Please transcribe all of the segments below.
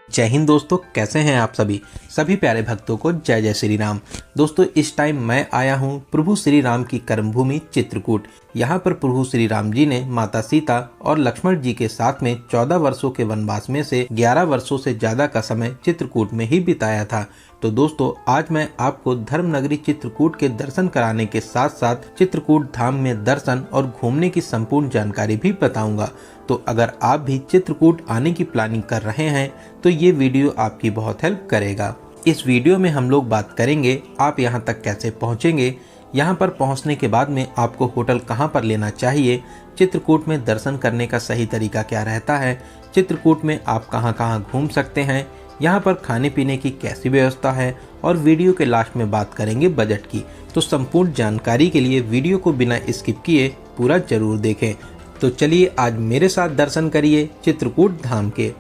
जय हिंद दोस्तों, कैसे हैं आप सभी प्यारे भक्तों को जय जय श्री राम। दोस्तों, इस टाइम मैं आया हूं प्रभु श्री राम की कर्मभूमि चित्रकूट। यहां पर प्रभु श्री राम जी ने माता सीता और लक्ष्मण जी के साथ में 14 वर्षों के वनवास में से 11 वर्षों से ज्यादा का समय चित्रकूट में ही बिताया था। तो दोस्तों, आज मैं आपको धर्म नगरी चित्रकूट के दर्शन कराने के साथ साथ चित्रकूट धाम में दर्शन और घूमने की संपूर्ण जानकारी भी बताऊंगा। तो अगर आप भी चित्रकूट आने की प्लानिंग कर रहे हैं तो ये वीडियो आपकी बहुत हेल्प करेगा। इस वीडियो में हम लोग बात करेंगे आप यहाँ तक कैसे पहुँचेंगे, यहाँ पर पहुँचने के बाद में आपको होटल कहाँ पर लेना चाहिए, चित्रकूट में दर्शन करने का सही तरीका क्या रहता है, चित्रकूट में आप कहाँ कहाँ घूम सकते हैं, यहाँ पर खाने पीने की कैसी व्यवस्था है, और वीडियो के लास्ट में बात करेंगे बजट की। तो संपूर्ण जानकारी के लिए वीडियो को बिना स्किप किए पूरा जरूर देखें। तो चलिए आज मेरे साथ दर्शन करिए चित्रकूट धाम के।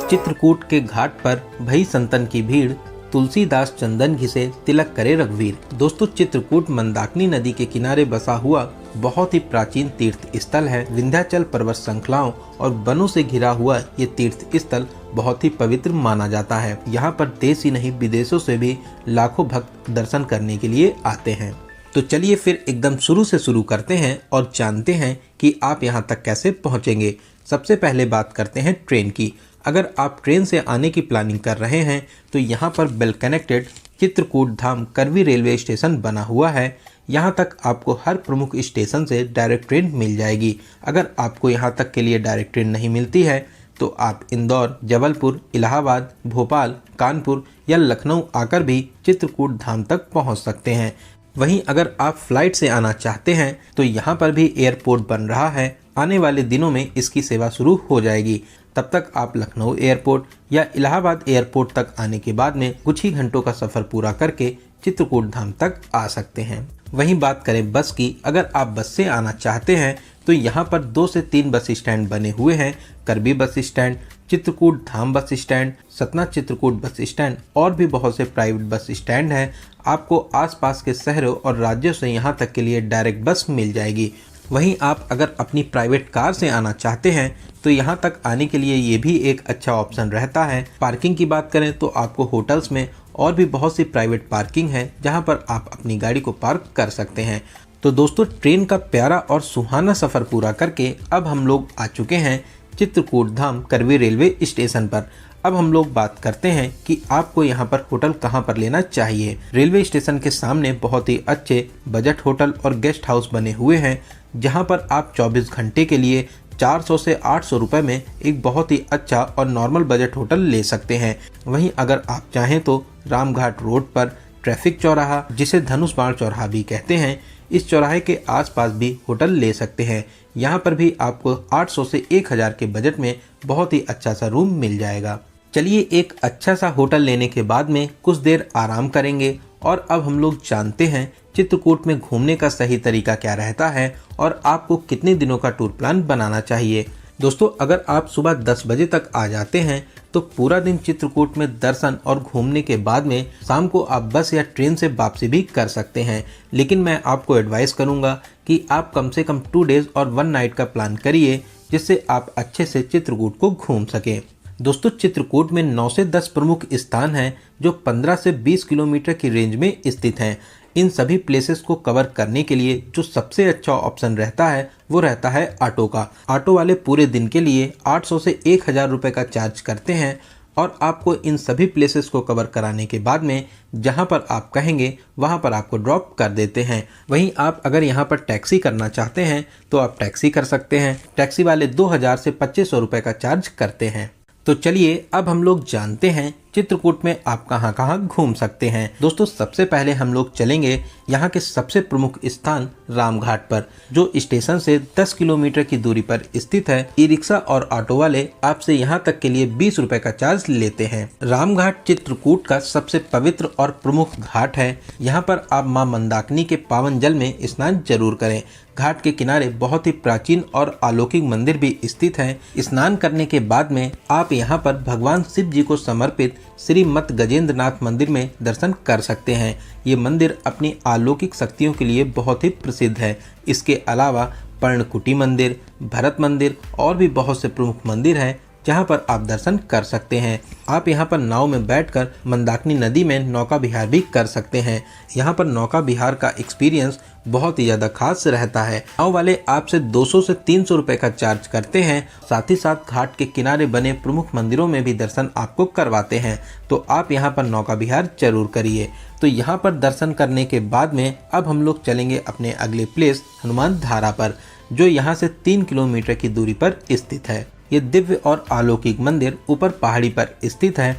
चित्रकूट के घाट पर भई संतन की भीड़, तुलसीदास चंदन घिसे तिलक करे रघुवीर। दोस्तों, चित्रकूट मंदाकिनी नदी के किनारे बसा हुआ बहुत ही प्राचीन तीर्थ स्थल है। विंध्याचल पर्वत श्रृंखलाओं और वनों से घिरा हुआ ये तीर्थ स्थल बहुत ही पवित्र माना जाता है। यहाँ पर देश ही नहीं विदेशों से भी लाखों भक्त दर्शन करने के लिए आते हैं। तो चलिए फिर एकदम शुरू से शुरू करते हैं और जानते हैं कि आप यहाँ तक कैसे पहुँचेंगे। सबसे पहले बात करते हैं ट्रेन की। अगर आप ट्रेन से आने की प्लानिंग कर रहे हैं तो यहाँ पर वेल कनेक्टेड चित्रकूट धाम करवी रेलवे स्टेशन बना हुआ है। यहाँ तक आपको हर प्रमुख स्टेशन से डायरेक्ट ट्रेन मिल जाएगी। अगर आपको यहाँ तक के लिए डायरेक्ट ट्रेन नहीं मिलती है तो आप इंदौर, जबलपुर, इलाहाबाद, भोपाल, कानपुर या लखनऊ आकर भी चित्रकूट धाम तक पहुँच सकते हैं। वहीं अगर आप फ्लाइट से आना चाहते हैं तो यहाँ पर भी एयरपोर्ट बन रहा है। आने वाले दिनों में इसकी सेवा शुरू हो जाएगी। तब तक आप लखनऊ एयरपोर्ट या इलाहाबाद एयरपोर्ट तक आने के बाद में कुछ ही घंटों का सफ़र पूरा करके चित्रकूट धाम तक आ सकते हैं। वहीं बात करें बस की, अगर आप बस से आना चाहते हैं तो यहाँ पर 2 से 3 बस स्टैंड बने हुए हैं। करबी बस स्टैंड, चित्रकूट धाम bus stand, Satna Chitrakoot bus stand और भी बहुत से प्राइवेट बस स्टैंड हैं। आपको आसपास के शहरों और राज्यों से यहाँ तक के लिए डायरेक्ट बस मिल जाएगी। वहीं आप अगर अपनी प्राइवेट कार से आना चाहते हैं तो यहाँ तक आने के लिए ये भी एक अच्छा ऑप्शन रहता है। पार्किंग की बात करें तो आपको होटल्स में और भी बहुत सी प्राइवेट पार्किंग है जहाँ पर आप अपनी गाड़ी को पार्क कर सकते हैं। तो दोस्तों, ट्रेन का प्यारा और सुहाना सफ़र पूरा करके अब हम लोग आ चुके हैं चित्रकूट धाम करवी रेलवे स्टेशन पर। अब हम लोग बात करते हैं कि आपको यहाँ पर होटल कहाँ पर लेना चाहिए। रेलवे स्टेशन के सामने बहुत ही अच्छे बजट होटल और गेस्ट हाउस बने हुए हैं जहाँ पर आप 24 घंटे के लिए 400 से 800 रुपए में एक बहुत ही अच्छा और नॉर्मल बजट होटल ले सकते हैं। वहीं अगर आप चाहें तो रामघाट रोड पर ट्रैफिक चौराहा, जिसे धनुष बाण चौराहा भी कहते हैं, इस चौराहे के आसपास भी होटल ले सकते हैं। यहाँ पर भी आपको 800 से 1000 के बजट में बहुत ही अच्छा सा रूम मिल जाएगा। चलिए, एक अच्छा सा होटल लेने के बाद में कुछ देर आराम करेंगे और अब हम लोग जानते हैं चित्रकूट में घूमने का सही तरीका क्या रहता है और आपको कितने दिनों का टूर प्लान बनाना चाहिए। दोस्तों, अगर आप सुबह 10 बजे तक आ जाते हैं तो पूरा दिन चित्रकूट में दर्शन और घूमने के बाद में शाम को आप बस या ट्रेन से वापसी भी कर सकते हैं। लेकिन मैं आपको एडवाइस करूंगा कि आप कम से कम 2 डेज और 1 नाइट का प्लान करिए, जिससे आप अच्छे से चित्रकूट को घूम सकें। दोस्तों, चित्रकूट में 9 से 10 प्रमुख स्थान हैं जो 15 से 20 किलोमीटर की रेंज में स्थित हैं। इन सभी प्लेसेस को कवर करने के लिए जो सबसे अच्छा ऑप्शन रहता है वो रहता है ऑटो का। ऑटो वाले पूरे दिन के लिए 800 से 1000 रुपये का चार्ज करते हैं और आपको इन सभी प्लेसेस को कवर कराने के बाद में जहां पर आप कहेंगे वहां पर आपको ड्रॉप कर देते हैं। वहीं आप अगर यहां पर टैक्सी करना चाहते हैं तो आप टैक्सी कर सकते हैं। टैक्सी वाले 2000 से 2500 रुपये का चार्ज करते हैं। तो चलिए अब हम लोग जानते हैं चित्रकूट में आप कहां कहां घूम सकते हैं। दोस्तों, सबसे पहले हम लोग चलेंगे यहां के सबसे प्रमुख स्थान रामघाट पर, जो स्टेशन से 10 किलोमीटर की दूरी पर स्थित है। ई रिक्शा और ऑटो वाले आपसे यहां तक के लिए 20 रुपए का चार्ज लेते हैं। रामघाट चित्रकूट का सबसे पवित्र और प्रमुख घाट है। यहाँ पर आप मां मंदाकिनी के पावन जल में स्नान जरूर करें। घाट के किनारे बहुत ही प्राचीन और अलौकिक मंदिर भी स्थित है। स्नान करने के बाद में आप यहाँ पर भगवान शिव जी को समर्पित श्री मत गजेंद्र नाथ मंदिर में दर्शन कर सकते हैं। ये मंदिर अपनी अलौकिक शक्तियों के लिए बहुत ही प्रसिद्ध है। इसके अलावा पर्णकुटी मंदिर, भरत मंदिर और भी बहुत से प्रमुख मंदिर हैं जहाँ पर आप दर्शन कर सकते हैं। आप यहाँ पर नाव में बैठकर मंदाकिनी नदी में नौका विहार भी कर सकते हैं। यहाँ पर नौका विहार का एक्सपीरियंस बहुत ही ज़्यादा खास रहता है। नाव वाले आपसे 200 से 300 रुपए का चार्ज करते हैं। साथ ही साथ घाट के किनारे बने प्रमुख मंदिरों में भी दर्शन आपको करवाते हैं। तो आप यहाँ पर नौका विहार जरूर करिए। तो यहाँ पर दर्शन करने के बाद में अब हम लोग चलेंगे अपने अगले प्लेस हनुमान धारा पर, जो यहाँ से 3 किलोमीटर की दूरी पर स्थित है। ये दिव्य और अलौकिक मंदिर ऊपर पहाड़ी पर स्थित है।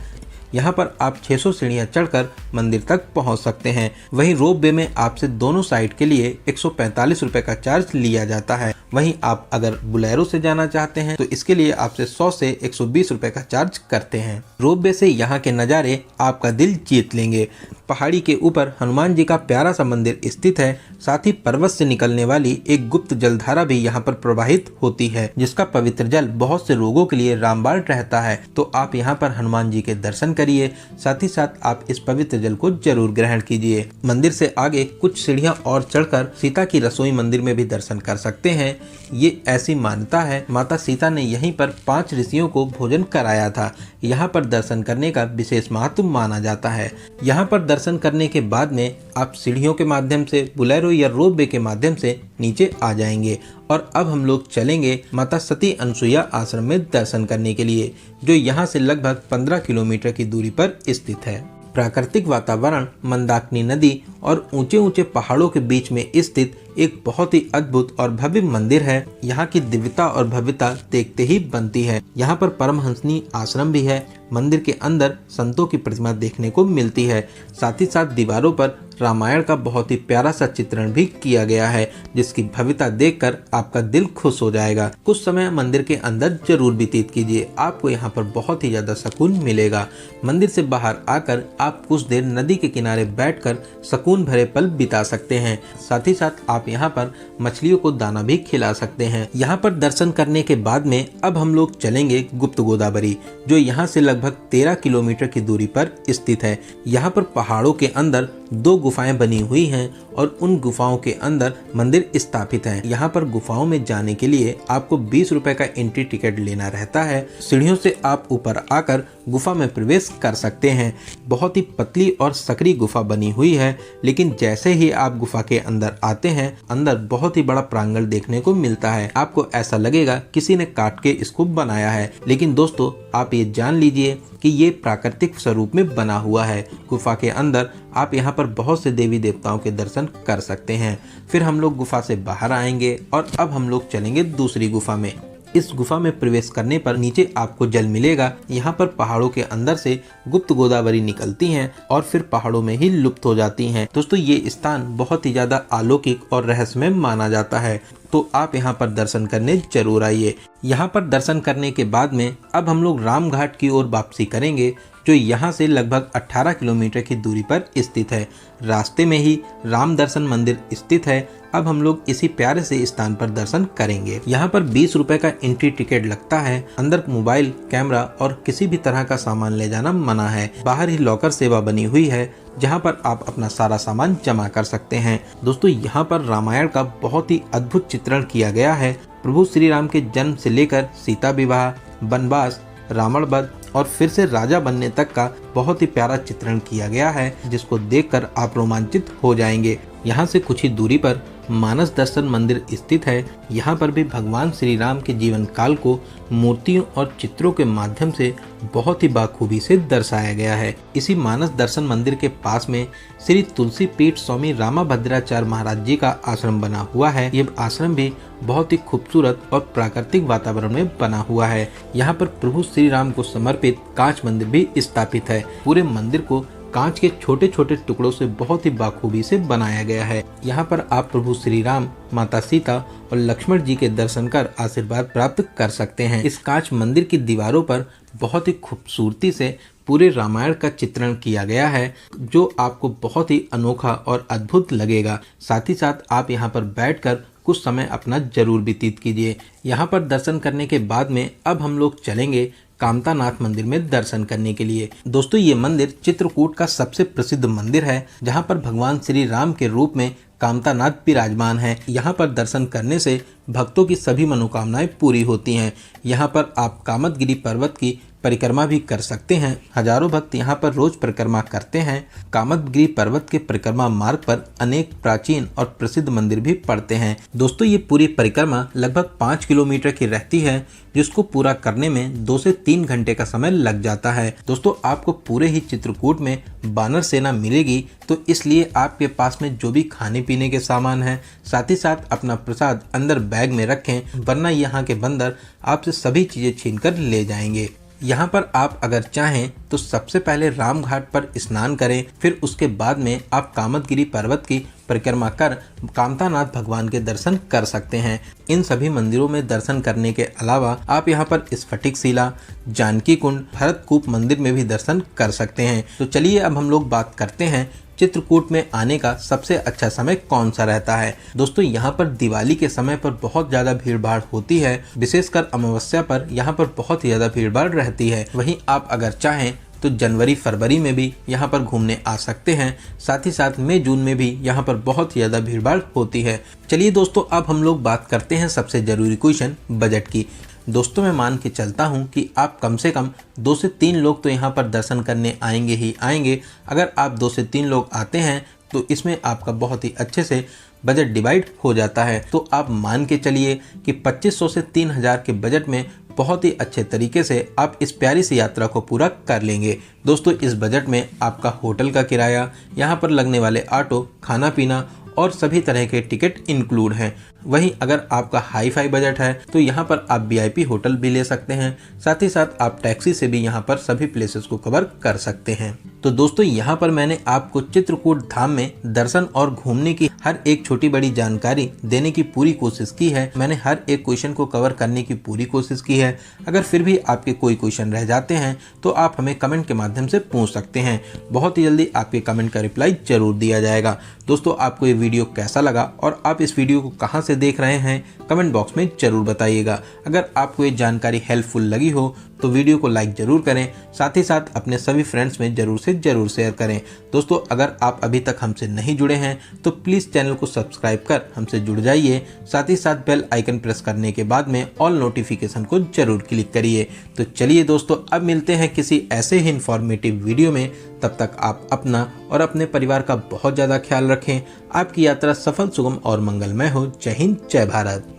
यहाँ पर आप 600 सीढ़ियाँ चढ़कर मंदिर तक पहुँच सकते हैं। वहीं रोप वे में आपसे दोनों साइड के लिए 145 रुपए का चार्ज लिया जाता है। वहीं आप अगर बुलेरो से जाना चाहते हैं तो इसके लिए आपसे 100 से 120 रुपए का चार्ज करते हैं। रोप वे से यहाँ के नज़ारे आपका दिल जीत लेंगे। पहाड़ी के ऊपर हनुमान जी का प्यारा सा मंदिर स्थित है। साथ ही पर्वत से निकलने वाली एक गुप्त जलधारा भी यहाँ पर प्रवाहित होती है, जिसका पवित्र जल बहुत से रोगों के लिए रामबाण रहता है। तो आप यहाँ पर हनुमान जी के दर्शन करिए, साथ ही साथ आप इस पवित्र जल को जरूर ग्रहण कीजिए। मंदिर से आगे कुछ सीढ़ियां और चढ़कर सीता की रसोई मंदिर में भी दर्शन कर सकते हैं। ये ऐसी मान्यता है, माता सीता ने यहीं पर 5 ऋषियों को भोजन कराया था। यहाँ पर दर्शन करने का विशेष महत्व माना जाता है। यहाँ पर दर्शन करने के बाद में आप सीढ़ियों के माध्यम से, बुलेरो या रोप वे के माध्यम से नीचे आ जाएंगे। और अब हम लोग चलेंगे माता सती अनसुईया आश्रम में दर्शन करने के लिए, जो यहाँ से लगभग 15 किलोमीटर की दूरी पर स्थित है। प्राकृतिक वातावरण, मंदाकिनी नदी और ऊंचे ऊंचे पहाड़ों के बीच में स्थित एक बहुत ही अद्भुत और भव्य मंदिर है। यहाँ की दिव्यता और भव्यता देखते ही बनती है। यहाँ पर परमहंसनी आश्रम भी है। मंदिर के अंदर संतों की प्रतिमा देखने को मिलती है। साथ ही साथ दीवारों पर रामायण का बहुत ही प्यारा सा चित्रण भी किया गया है, जिसकी भव्यता देखकर आपका दिल खुश हो जाएगा। कुछ समय मंदिर के अंदर जरूर व्यतीत कीजिए, आपको यहाँ पर बहुत ही ज्यादा सुकून मिलेगा। मंदिर से बाहर आकर आप कुछ देर नदी के किनारे बैठकर सुकून भरे पल बिता सकते हैं। साथ ही साथ आप यहाँ पर मछलियों को दाना भी खिला सकते हैं। यहाँ पर दर्शन करने के बाद में अब हम लोग चलेंगे गुप्त गोदावरी, जो यहाँ से लगभग 13 किलोमीटर की दूरी पर स्थित है। यहाँ पर पहाड़ों के अंदर 2 गुफाएं बनी हुई हैं और उन गुफाओं के अंदर मंदिर स्थापित है। यहाँ पर गुफाओं में जाने के लिए आपको 20 रुपए का एंट्री टिकट लेना रहता है। सीढ़ियों से आप ऊपर आकर गुफा में प्रवेश कर सकते हैं। बहुत ही पतली और सकरी गुफा बनी हुई है, लेकिन जैसे ही आप गुफा के अंदर आते हैं, अंदर बहुत ही बड़ा प्रांगण देखने को मिलता है। आपको ऐसा लगेगा किसी ने काट के इसको बनाया है, लेकिन दोस्तों आप ये जान लीजिए कि ये प्राकृतिक स्वरूप में बना हुआ है। गुफा के अंदर आप यहाँ पर बहुत से देवी देवताओं के दर्शन कर सकते हैं। फिर हम लोग गुफा से बाहर आएंगे और अब हम लोग चलेंगे दूसरी गुफा में। इस गुफा में प्रवेश करने पर नीचे आपको जल मिलेगा। यहाँ पर पहाड़ों के अंदर से गुप्त गोदावरी निकलती हैं और फिर पहाड़ों में ही लुप्त हो जाती हैं। दोस्तों ये स्थान बहुत ही ज्यादा अलौकिक और रहस्यमय माना जाता है, तो आप यहाँ पर दर्शन करने जरूर आइए। यहाँ पर दर्शन करने के बाद में अब हम लोग राम घाट की ओर वापसी करेंगे, जो यहाँ से लगभग 18 किलोमीटर की दूरी पर स्थित है। रास्ते में ही राम दर्शन मंदिर स्थित है। अब हम लोग इसी प्यारे से स्थान पर दर्शन करेंगे। यहाँ पर 20 रुपए का एंट्री टिकट लगता है। अंदर मोबाइल, कैमरा और किसी भी तरह का सामान ले जाना मना है। बाहर ही लॉकर सेवा बनी हुई है, जहाँ पर आप अपना सारा सामान जमा कर सकते हैं। दोस्तों यहाँ पर रामायण का बहुत ही अद्भुत चित्रण किया गया है। प्रभु श्री राम के जन्म से लेकर सीता विवाह, वनवास, रावण वध और फिर से राजा बनने तक का बहुत ही प्यारा चित्रण किया गया है, जिसको देखकर आप रोमांचित हो जाएंगे। यहाँ से कुछ ही दूरी पर मानस दर्शन मंदिर स्थित है। यहाँ पर भी भगवान श्री राम के जीवन काल को मूर्तियों और चित्रों के माध्यम से बहुत ही बाखूबी से दर्शाया गया है। इसी मानस दर्शन मंदिर के पास में श्री तुलसी पीठ स्वामी रामाभद्राचार्य महाराज जी का आश्रम बना हुआ है। ये आश्रम भी बहुत ही खूबसूरत और प्राकृतिक वातावरण में बना हुआ है। यहाँ पर प्रभु श्री राम को समर्पित कांच मंदिर भी स्थापित है। पूरे मंदिर को कांच के छोटे छोटे टुकड़ों से बहुत ही बाखूबी से बनाया गया है। यहाँ पर आप प्रभु श्री राम, माता सीता और लक्ष्मण जी के दर्शन कर आशीर्वाद प्राप्त कर सकते हैं। इस कांच मंदिर की दीवारों पर बहुत ही खूबसूरती से पूरे रामायण का चित्रण किया गया है, जो आपको बहुत ही अनोखा और अद्भुत लगेगा। साथ ही साथ आप यहाँ पर बैठकर कुछ समय अपना जरूर व्यतीत कीजिए। यहाँ पर दर्शन करने के बाद में अब हम लोग चलेंगे कामतानाथ मंदिर में दर्शन करने के लिए। दोस्तों ये मंदिर चित्रकूट का सबसे प्रसिद्ध मंदिर है, जहाँ पर भगवान श्री राम के रूप में कामतानाथ विराजमान है। यहाँ पर दर्शन करने से भक्तों की सभी मनोकामनाएं पूरी होती हैं। यहाँ पर आप कामतगिरी पर्वत की परिक्रमा भी कर सकते हैं। हजारों भक्त यहाँ पर रोज परिक्रमा करते हैं। कामतगिरी पर्वत के परिक्रमा मार्ग पर अनेक प्राचीन और प्रसिद्ध मंदिर भी पड़ते हैं। दोस्तों ये पूरी परिक्रमा लगभग 5 किलोमीटर की रहती है, जिसको पूरा करने में 2 से 3 घंटे का समय लग जाता है। दोस्तों आपको पूरे ही चित्रकूट में बानर सेना मिलेगी, तो इसलिए आपके पास में जो भी खाने पीने के सामान है, साथ ही साथ अपना प्रसाद अंदर बैग में रखें, वरना यहाँ के बंदर आपसे सभी चीजें छीन कर ले जाएंगे। यहाँ पर आप अगर चाहें तो सबसे पहले राम घाट पर स्नान करें, फिर उसके बाद में आप कामतगिरी पर्वत की परिक्रमा कर कामतानाथ भगवान के दर्शन कर सकते हैं। इन सभी मंदिरों में दर्शन करने के अलावा आप यहाँ पर स्फटिक शिला, जानकी कुंड, भरतकूप मंदिर में भी दर्शन कर सकते हैं। तो चलिए अब हम लोग बात करते हैं चित्रकूट में आने का सबसे अच्छा समय कौन सा रहता है। दोस्तों यहाँ पर दिवाली के समय पर बहुत ज़्यादा भीड़ भाड़ होती है, विशेषकर अमावस्या पर यहाँ पर बहुत ही ज़्यादा भीड़ भाड़ रहती है। वहीं आप अगर चाहें तो जनवरी फरवरी में भी यहाँ पर घूमने आ सकते हैं। साथ ही साथ मई जून में भी यहाँ पर बहुत ही ज़्यादा भीड़ भाड़ होती है। चलिए दोस्तों अब हम लोग बात करते हैं सबसे ज़रूरी क्वेश्चन बजट की। दोस्तों मैं मान के चलता हूँ कि आप कम से कम 2 से 3 लोग तो यहाँ पर दर्शन करने आएंगे ही आएंगे। अगर आप 2 से 3 लोग आते हैं तो इसमें आपका बहुत ही अच्छे से बजट डिवाइड हो जाता है। तो आप मान के चलिए कि 2500 से 3000 के बजट में बहुत ही अच्छे तरीके से आप इस प्यारी सी यात्रा को पूरा कर लेंगे। दोस्तों इस बजट में आपका होटल का किराया, यहाँ पर लगने वाले ऑटो, खाना पीना और सभी तरह के टिकट इंक्लूड हैं। वहीं अगर आपका हाई फाई बजट है तो यहाँ पर आप VIP होटल भी ले सकते हैं। साथ ही साथ आप टैक्सी से भी यहाँ पर सभी प्लेसेस को कवर कर सकते हैं। तो दोस्तों यहाँ पर मैंने आपको चित्रकूट धाम में दर्शन और घूमने की हर एक छोटी बड़ी जानकारी देने की पूरी कोशिश की है। मैंने हर एक क्वेश्चन को कवर करने की पूरी कोशिश की है। अगर फिर भी आपके कोई क्वेश्चन रह जाते हैं तो आप हमें कमेंट के माध्यम से पूछ सकते हैं। बहुत ही जल्दी आपके कमेंट का रिप्लाई जरूर दिया जाएगा। दोस्तों आपको ये वीडियो कैसा लगा और आप इस वीडियो को कहाँ से देख रहे हैं, कमेंट बॉक्स में जरूर बताइएगा। अगर आपको ये जानकारी हेल्पफुल लगी हो तो वीडियो को लाइक जरूर करें, साथ ही साथ अपने सभी फ्रेंड्स में जरूर से जरूर शेयर करें। दोस्तों अगर आप अभी तक हमसे नहीं जुड़े हैं तो प्लीज़ चैनल को सब्सक्राइब कर हमसे जुड़ जाइए। साथ ही साथ बेल आइकन प्रेस करने के बाद में ऑल नोटिफिकेशन को जरूर क्लिक करिए। तो चलिए दोस्तों अब मिलते हैं किसी ऐसे ही इंफॉर्मेटिव वीडियो में। तब तक आप अपना और अपने परिवार का बहुत ज़्यादा ख्याल रखें। आपकी यात्रा सफल, सुगम और मंगलमय हो। जय हिंद, जय भारत।